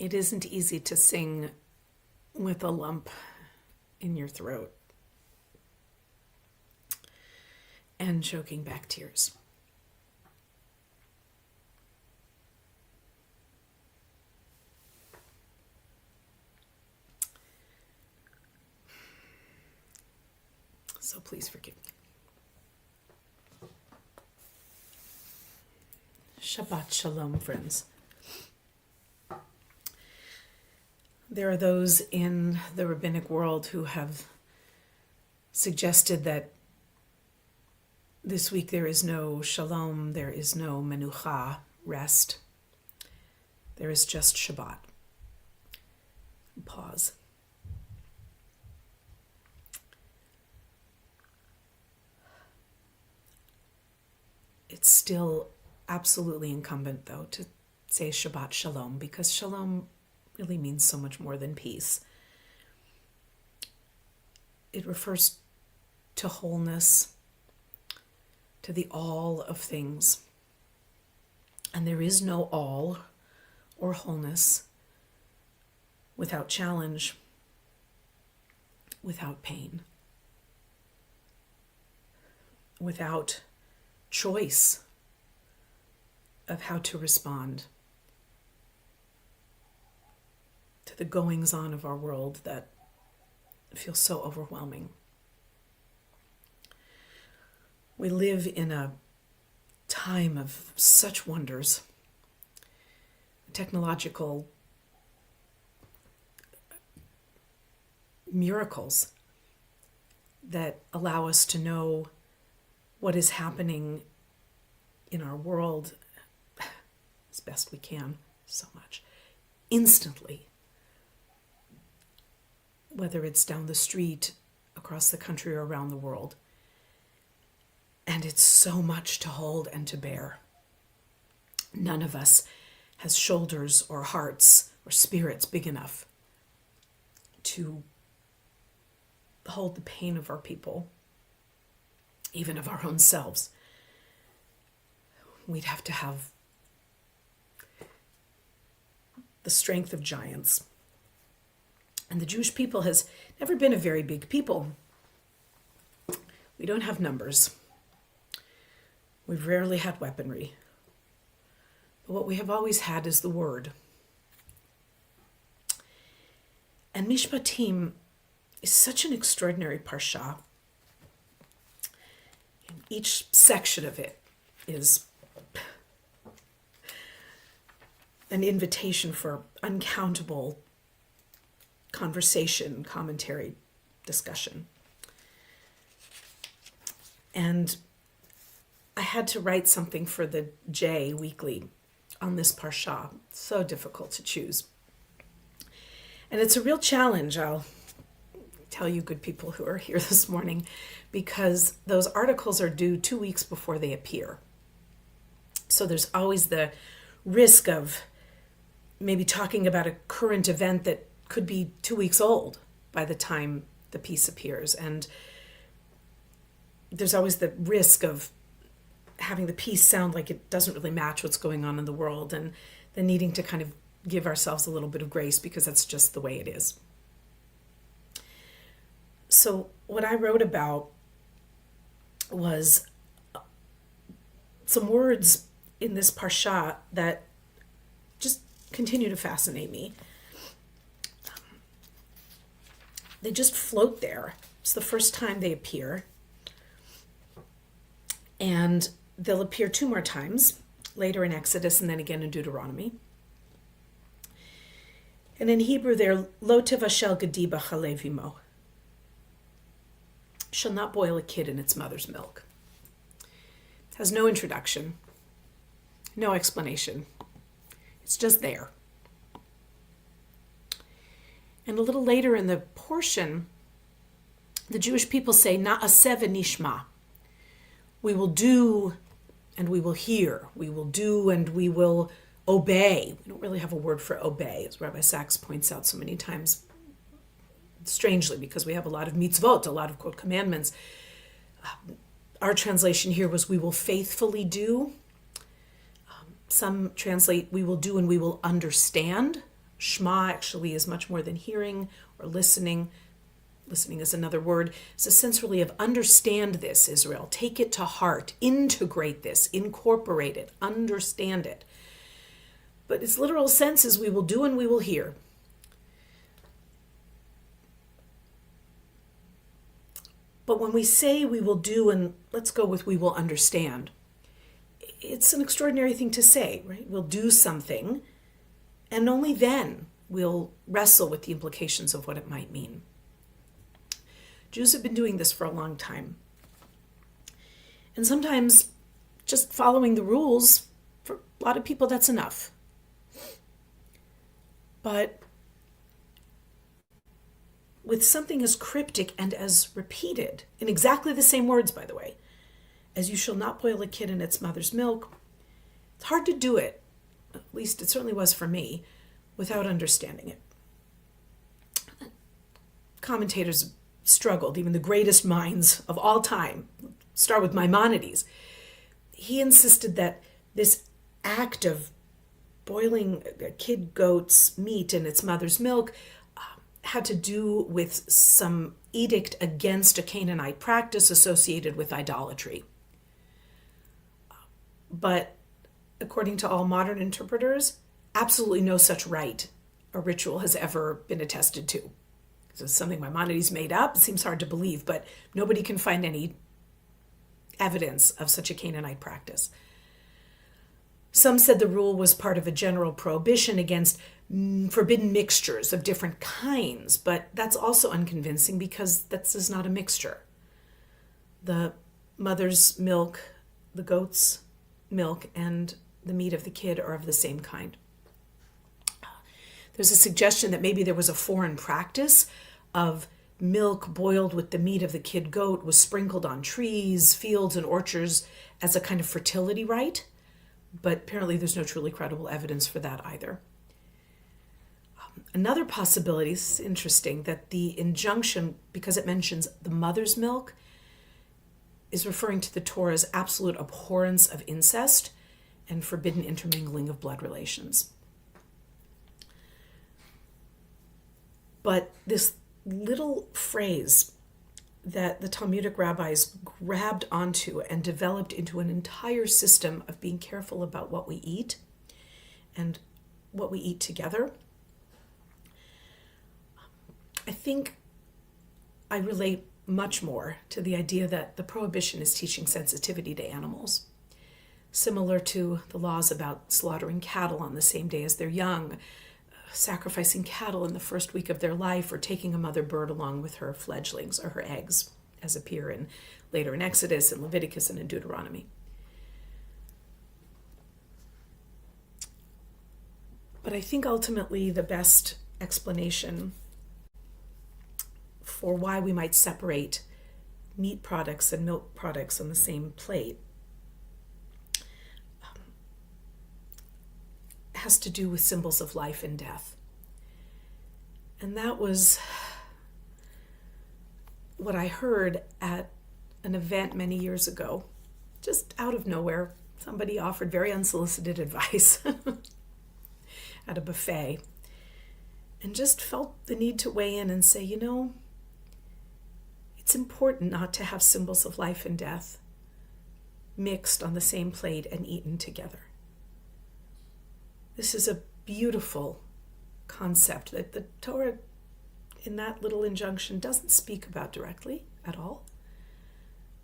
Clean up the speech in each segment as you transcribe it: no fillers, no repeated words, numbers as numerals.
It isn't easy to sing with a lump in your throat and choking back tears. So please forgive me. Shabbat Shalom, friends. There are those in the rabbinic world who have suggested that this week there is no shalom, there is no menucha, rest. There is just Shabbat. Pause. It's still absolutely incumbent, though, to say Shabbat Shalom, because Shalom really means so much more than peace. It refers to wholeness, to the all of things. And there is no all or wholeness without challenge, without pain, without choice of how to respond to the goings-on of our world that feel so overwhelming. We live in a time of such wonders, technological miracles that allow us to know what is happening in our world as best we can, so much, instantly. Whether it's down the street, across the country, or around the world. And it's so much to hold and to bear. None of us has shoulders or hearts or spirits big enough to hold the pain of our people, even of our own selves. We'd have to have the strength of giants. And the Jewish people has never been a very big people. We don't have numbers. We've rarely had weaponry. But what we have always had is the word. And Mishpatim is such an extraordinary parsha. And each section of it is an invitation for uncountable conversation, commentary, discussion. And I had to write something for the J Weekly on this parsha. So difficult to choose. And it's a real challenge, I'll tell you good people who are here this morning, because those articles are due 2 weeks before they appear. So there's always the risk of maybe talking about a current event that could be 2 weeks old by the time the piece appears. And there's always the risk of having the piece sound like it doesn't really match what's going on in the world, and then needing to kind of give ourselves a little bit of grace because that's just the way it is. So what I wrote about was some words in this parsha that just continue to fascinate me. They just float there. It's the first time they appear. And they'll appear 2 more times, later in Exodus and then again in Deuteronomy. And in Hebrew they're lo tevashel gedi b'chalev imo. Shall not boil a kid in its mother's milk. It has no introduction, no explanation. It's just there. And a little later in the portion, the Jewish people say, na'aseh v'nishma. We will do and we will hear. We will do and we will obey. We don't really have a word for obey, as Rabbi Sachs points out so many times, strangely, because we have a lot of mitzvot, a lot of, quote, commandments. Our translation here was, we will faithfully do. Some translate, we will do and we will understand. Shema actually is much more than hearing or listening. Listening is another word. It's a sense really of understand this, Israel. Take it to heart. Integrate this. Incorporate it. Understand it. But its literal sense is we will do and we will hear. But when we say we will do, and let's go with we will understand, it's an extraordinary thing to say, right? We'll do something, and only then we'll wrestle with the implications of what it might mean. Jews have been doing this for a long time. And sometimes just following the rules, for a lot of people, that's enough. But with something as cryptic and as repeated, in exactly the same words, by the way, as you shall not boil a kid in its mother's milk, it's hard to do it, at least it certainly was for me, without understanding it. Commentators struggled, even the greatest minds of all time. Start with Maimonides. He insisted that this act of boiling a kid goat's meat in its mother's milk had to do with some edict against a Canaanite practice associated with idolatry. But according to all modern interpreters, absolutely no such rite or ritual has ever been attested to. So it's something Maimonides made up. It seems hard to believe, but nobody can find any evidence of such a Canaanite practice. Some said the rule was part of a general prohibition against forbidden mixtures of different kinds, but that's also unconvincing because this is not a mixture. The mother's milk, the goat's milk, and the meat of the kid are of the same kind. There's a suggestion that maybe there was a foreign practice of milk boiled with the meat of the kid goat was sprinkled on trees, fields, and orchards as a kind of fertility rite, but apparently there's no truly credible evidence for that either. Another possibility is interesting, that the injunction, because it mentions the mother's milk, is referring to the Torah's absolute abhorrence of incest and forbidden intermingling of blood relations. But this little phrase that the Talmudic rabbis grabbed onto and developed into an entire system of being careful about what we eat and what we eat together, I think I relate much more to the idea that the prohibition is teaching sensitivity to animals, similar to the laws about slaughtering cattle on the same day as they're young, sacrificing cattle in the first week of their life, or taking a mother bird along with her fledglings or her eggs, as appear later in Exodus and Leviticus and in Deuteronomy. But I think ultimately the best explanation for why we might separate meat products and milk products on the same plate has to do with symbols of life and death. And that was what I heard at an event many years ago. Just out of nowhere, somebody offered very unsolicited advice at a buffet, and just felt the need to weigh in and say, it's important not to have symbols of life and death mixed on the same plate and eaten together. This is a beautiful concept that the Torah, in that little injunction, doesn't speak about directly at all.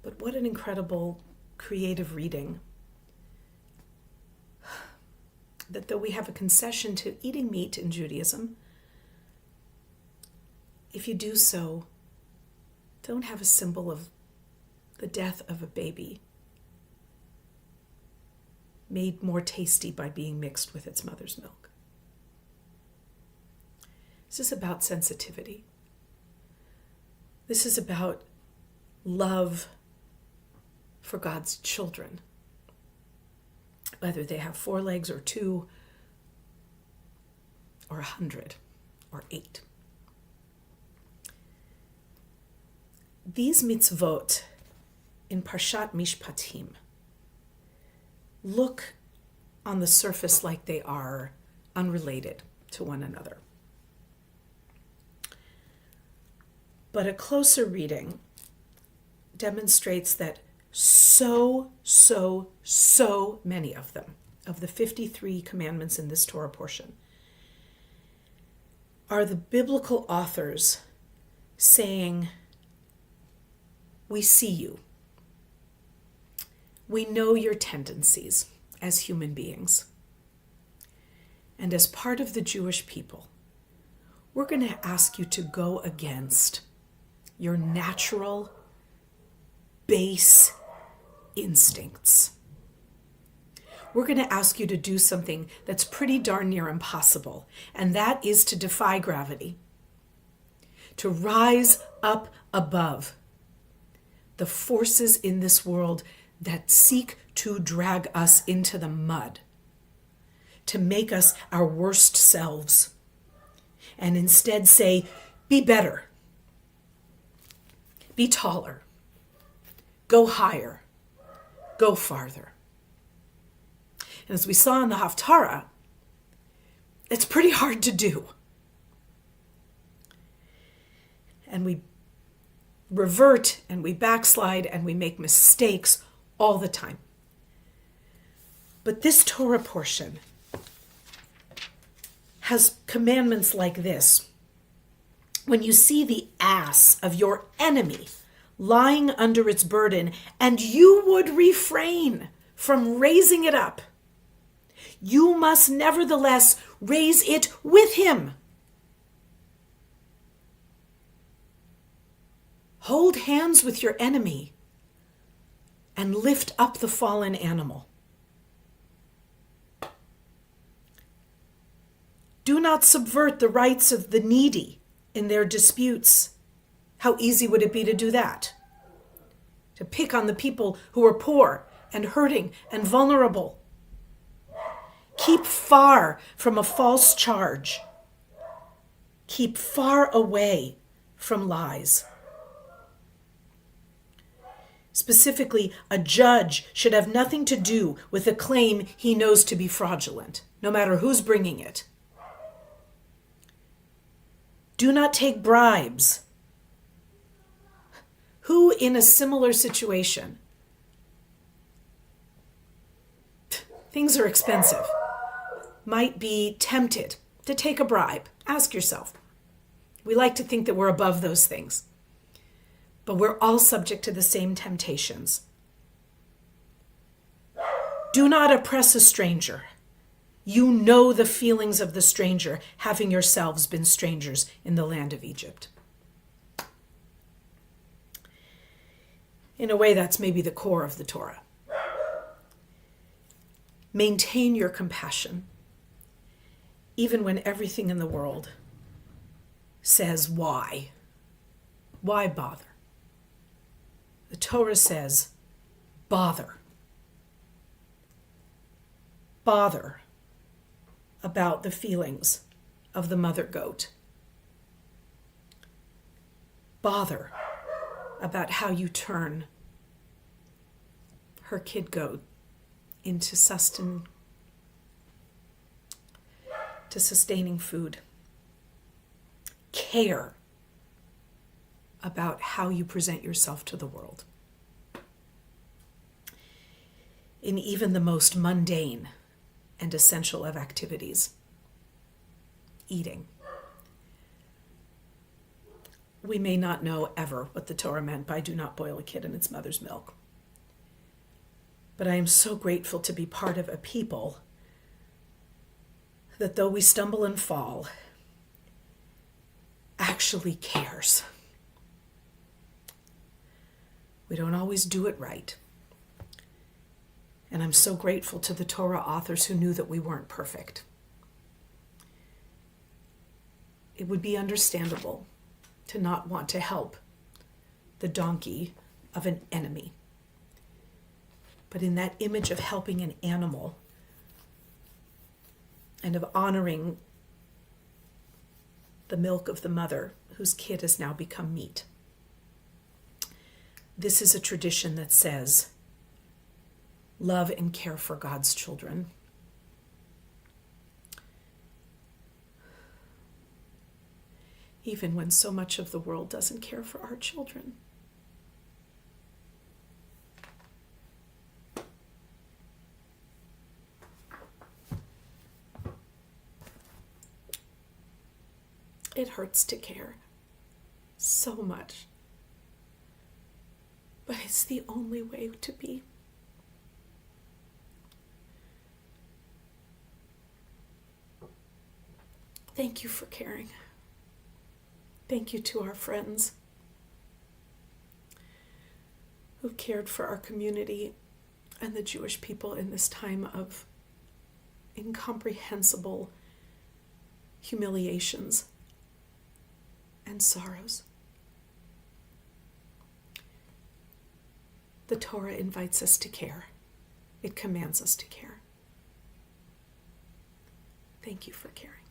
But what an incredible creative reading. That though we have a concession to eating meat in Judaism, if you do so, don't have a symbol of the death of a baby made more tasty by being mixed with its mother's milk. This is about sensitivity. This is about love for God's children, whether they have 4 legs or 2 or 100 or 8. These mitzvot in Parahsat Mishpatim look on the surface like they are unrelated, to one another. But a closer reading demonstrates that so many of them, of the 53 commandments in this Torah portion, are the biblical authors saying, we see you. We know your tendencies as human beings. And as part of the Jewish people, we're going to ask you to go against your natural, base instincts. We're going to ask you to do something that's pretty darn near impossible, and that is to defy gravity, to rise up above the forces in this world that seek to drag us into the mud, to make us our worst selves, and instead say, be better, be taller, go higher, go farther. And as we saw in the Haftarah, it's pretty hard to do. And we revert and we backslide and we make mistakes all the time. But this Torah portion has commandments like this. When you see the ass of your enemy lying under its burden, and you would refrain from raising it up, you must nevertheless raise it with him. Hold hands with your enemy and lift up the fallen animal. Do not subvert the rights of the needy in their disputes. How easy would it be to do that? To pick on the people who are poor and hurting and vulnerable. Keep far from a false charge. Keep far away from lies. Specifically, a judge should have nothing to do with a claim he knows to be fraudulent, no matter who's bringing it. Do not take bribes. Who in a similar situation, things are expensive, might be tempted to take a bribe? Ask yourself. We like to think that we're above those things, but we're all subject to the same temptations. Do not oppress a stranger. You know the feelings of the stranger, having yourselves been strangers in the land of Egypt. In a way, that's maybe the core of the Torah. Maintain your compassion, even when everything in the world says, why? Why bother? The Torah says, bother. Bother about the feelings of the mother goat. Bother about how you turn her kid goat into sustaining food. Care about how you present yourself to the world. In even the most mundane and essential of activities, eating. We may not know ever what the Torah meant by do not boil a kid in its mother's milk. But I am so grateful to be part of a people that though we stumble and fall, actually cares. We don't always do it right. And I'm so grateful to the Torah authors who knew that we weren't perfect. It would be understandable to not want to help the donkey of an enemy. But in that image of helping an animal and of honoring the milk of the mother whose kid has now become meat, this is a tradition that says, love and care for God's children. even when so much of the world doesn't care for our children. It hurts to care so much, but it's the only way to be. Thank you for caring. Thank you to our friends who cared for our community and the Jewish people in this time of incomprehensible humiliations and sorrows. The Torah invites us to care. It commands us to care. Thank you for caring.